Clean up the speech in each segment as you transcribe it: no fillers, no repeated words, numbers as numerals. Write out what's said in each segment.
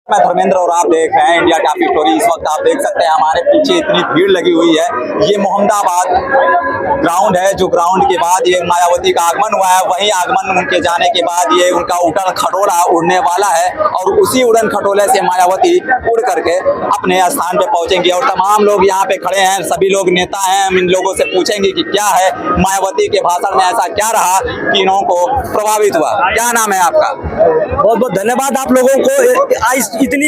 मैं धर्मेंद्र और आप देख रहे हैं इंडिया टॉप स्टोरी। इस वक्त आप देख सकते हैं हमारे पीछे इतनी भीड़ लगी हुई है। ये मोहम्मदाबाद ग्राउंड है, जो ग्राउंड के बाद ये मायावती का आगमन हुआ है। वहीं आगमन उनके जाने के बाद ये उनका उड़न खटोला उड़ने वाला है और उसी उड़न खटोले से मायावती उड़ करके अपने स्थान पे पहुंचेंगे। और तमाम लोग यहाँ पे खड़े हैं, सभी लोग नेता हैं। हम इन लोगों से पूछेंगे कि क्या है मायावती के भाषण में ऐसा क्या रहा कि इन्हों को प्रभावित हुआ। क्या नाम है आपका? बहुत बहुत धन्यवाद आप लोगों को। इतनी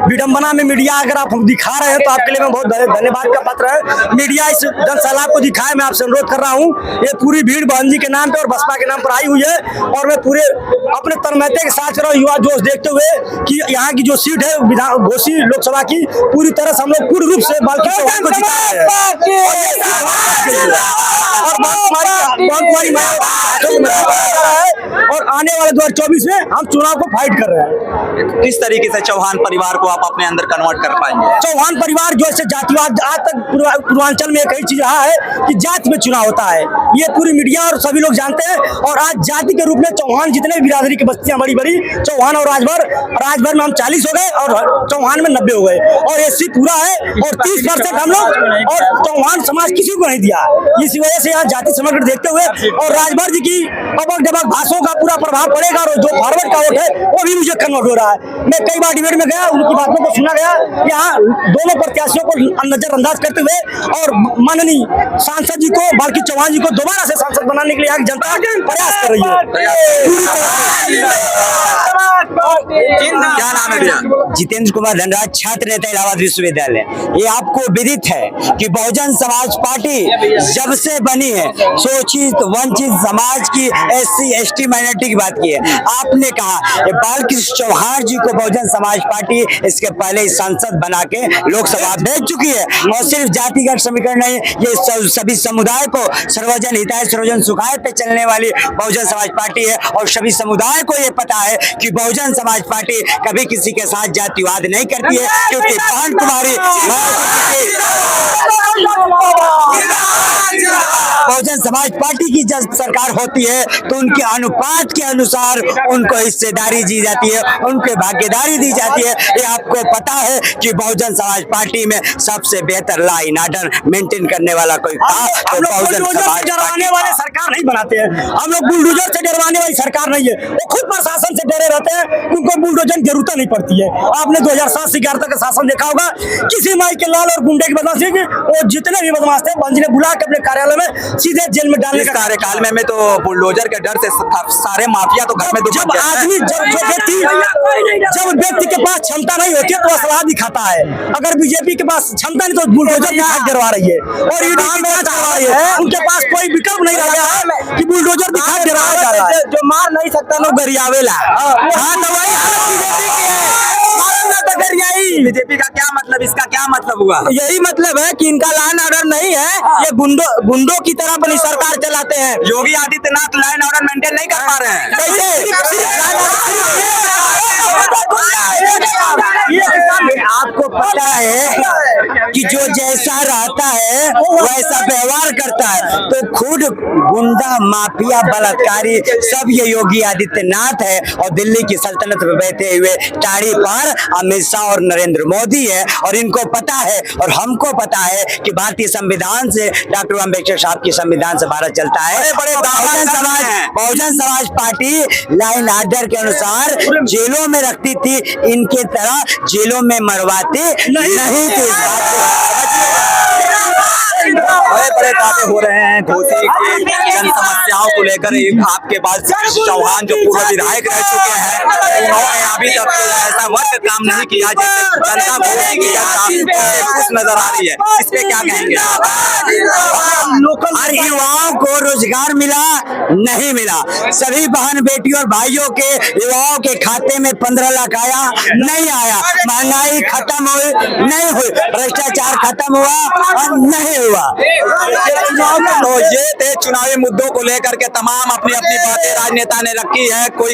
विडंबना में मीडिया अगर आप दिखा रहे हैं तो आपके लिए मैं बहुत धन्यवाद का पात्र है। मीडिया इस जनसैलाब को दिखाए, मैं आपसे अनुरोध कर रहा हूं। ये पूरी भीड़ बहन जी के नाम पे और बसपा के नाम पर आई हुई है और मैं पूरे अपने तन्मयते के साथ युवा जोश देखते हुए कि यहाँ की जो सीट है घोसी लोकसभा की, पूरी तरह से हम लोग पूर्ण रूप से बाल्की चौहान को जिता रहे हैं और आने वाले 2024 में हम चुनाव को फाइट कर रहे हैं। किस तरीके से चौहान परिवार को आप अपने अंदर कन्वर्ट कर पाएंगे? चौहान परिवार जो है जातिवाद आज तक पूर्वांचल में एक ही चीज रहा है कि जाति में चुनाव होता है। ये पूरी मीडिया और सभी लोग जानते हैं। और आज जाति के रूप में चौहान जितने भी बिरादरी की बस्तियां बड़ी बड़ी, चौहान और राजभर में हम 40 हो गए और चौहान में 90 हो गए और एससी पूरा है और 30% हम लोग, और चौहान समाज किसी को नहीं दिया। इसी वजह से यहाँ जाति समग्र देखते हुए और राजभर जी की अबक डबक भाषाओं का पूरा प्रभाव पड़ेगा और जो फॉरवर्ड का वोट है वो भी मुझे कन्वर्ट हो रहा है। मैं कई बार डिबेट में गया, उनकी बातों को सुना गया। यहाँ दोनों प्रत्याशियों को नजरअंदाज करते हुए और माननीय सांसद जी को, बाल्की चौहान जी को दोबारा से सांसद बनाने के लिए यहाँ की जनता प्रयास कर रही है। क्या नाम है भैया? जितेंद्र कुमार धनराज, छात्र नेता इलाहाबाद विश्वविद्यालय। ये आपको विदित है कि बहुजन समाज पार्टी जब से बनी है शोषित वंचित समाज की SC ST माइनॉरिटी की बात की है। आपने कहा बालकृष्ण चौहान जी को बहुजन समाज पार्टी इसके पहले सांसद बना के लोकसभा भेज चुकी है। और सिर्फ जातिगत समीकरण नहीं, ये सभी समुदाय को सर्वजन हिताय सर्वजन सुखाय पे चलने वाली बहुजन समाज पार्टी है। और सभी समुदाय को ये पता है कि बहुजन समाज पार्टी कभी किसी के साथ जातिवाद नहीं करती है, क्योंकि बहन तुम्हारी बहुजन समाज पार्टी की जब सरकार होती है तो उनके अनुपात के अनुसार उनको हिस्सेदारी दी जाती है, उनके भागीदारी दी जाती है। ये आपको पता है कि बहुजन समाज पार्टी में सबसे बेहतर लॉ एंड ऑर्डर मेंटेन करने वाला कोई था तो बहुजन समाज डरवाने वाले सरकार नहीं बनाते हैं। हम लोग बुलडोजर से डरवाने वाली सरकार नहीं है। वो खुद प्रशासन से डरे रहते हैं, उनको बुलडोजर की जरूरत नहीं पड़ती है। आपने 2007 से 11 तक का शासन देखा होगा, किसी माई के लाल और गुंडे की बदमाशी की वो जितने भी बदमाश थे बंजी ने बुला के अपने कार्यालय में सीधे जेल में डालने का कार्यकाल में तो बुलडोजर के डर से सारे माफिया तो घर में जब आदमी जब व्यक्ति के पास क्षमता नहीं होती है तो असलाह दिखाता है। अगर बीजेपी के पास क्षमता नहीं तो बुलडोजर दिखा डरवा रही है और ईडी करवा रही है। उनके पास कोई विकल्प नहीं रह गया है कि बुलडोजर दिखा डरवाया जा रहा है। जो मार नहीं सकता लोग गरियावेला। बीजेपी का क्या मतलब, इसका क्या मतलब हुआ? यही मतलब है कि इनका लॉ एंड ऑर्डर नहीं है, ये गुंडों की तरह अपनी सरकार चलाते हैं। Yogi Adityanath law and order maintain नहीं कर पा रहे हैं। आपको पता है कि जो जैसा रहता है वैसा व्यवहार करता है, तो खुद गुंडा माफिया बलात्कारी सब ये योगी आदित्यनाथ है और दिल्ली की सल्तनत में बैठे हुए टाड़ी पर अमित शाह और नरेंद्र मोदी है। और इनको पता है और हमको पता है कि भारतीय संविधान से, डॉक्टर अम्बेडकर साहब की संविधान से भारत चलता है। Bahujan Samaj party law and order के अनुसार जेलों में रखती थी, इनके तरह जेलों में मरवाते नहीं थे। बड़े दावे हो रहे हैं घोसी की जन समस्याओं को लेकर। आपके पास चौहान जो पूर्व विधायक रह चुके हैं, उन्होंने अभी तक ऐसा वर्क काम नहीं किया जिससे जनता घोसी की जनता खुश नजर आ रही है। इस पे क्या कहेंगे? हर युवाओं को रोजगार मिला नहीं मिला, सभी बहन बेटियों और भाइयों के युवाओं के खाते में 15 लाख आया नहीं आया, महंगाई खत्म हुई नहीं हुई, भ्रष्टाचार खत्म हुआ और नहीं हुआ। तो ये थे चुनावी मुद्दों को लेकर के तमाम अपनी अपनी बातें राजनेता ने रखी है। कोई